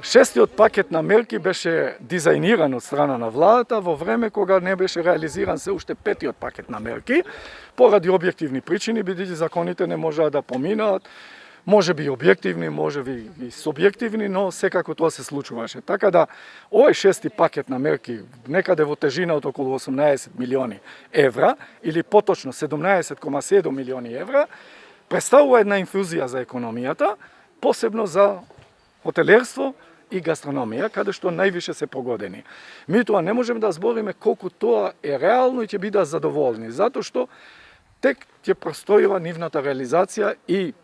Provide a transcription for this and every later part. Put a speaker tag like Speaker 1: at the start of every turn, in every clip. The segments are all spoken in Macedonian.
Speaker 1: Шестиот пакет на мерки беше дизајниран од страна на владата во време кога не беше реализиран се уште петиот пакет на мерки, поради објективни причини, бидејќи законите не можеа да поминаат, може би објективни, може би и субјективни, но секако тоа се случуваше. Така да, овој шести пакет на мерки, некаде во тежина од околу 18 милиони евра, или поточно 17,7 милиони евра, представува една инфузија за економијата, посебно за хотелерство и гастрономија, каде што највише се погодени. Меѓутоа не можеме да збориме колку тоа е реално и ќе бидат задоволни, затоа што тек ќе простојува нивната реализација и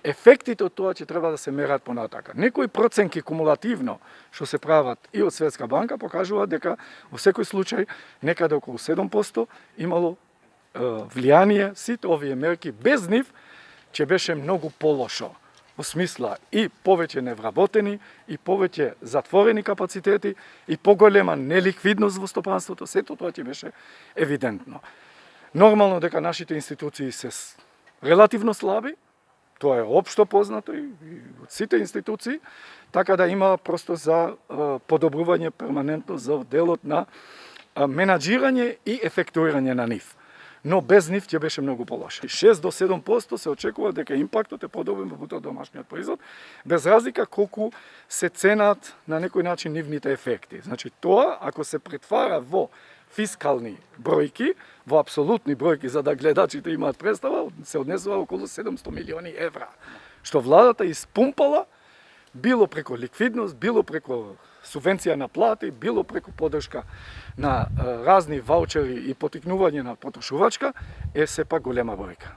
Speaker 1: ефектите од тоа ќе треба да се мерат понатака. Некои проценки кумулативно што се прават и од Светска банка покажуваат дека во секој случај некаде околу 7% имало влијание сите овие мерки, без нив ќе беше многу полошо. Во смисла и повеќе невработени, и повеќе затворени капацитети, и поголема неликвидност во стопанството, сето тоа ќе беше евидентно. Нормално дека нашите институции се релативно слаби, тоа е општо познато и од сите институции, така да има простор за подобрување перманентно за делот на менаџирање и ефектуирање на нив. Но без нив ќе беше многу полошо. 6 до 7% се очекува дека импактот е подобен во брутно домашниот производ, без разлика колку се ценат на некој начин нивните ефекти. Значи тоа, ако се претвара во фискални бројки, во апсолутни бројки, за да гледачите имаат представа, се однесува околу 700 милиони евра, што владата испумпала било преку ликвидност, било преку субвенција на плати, било преку поддршка на разни ваучери и потикнување на потрошувачка, е сепак голема бројка.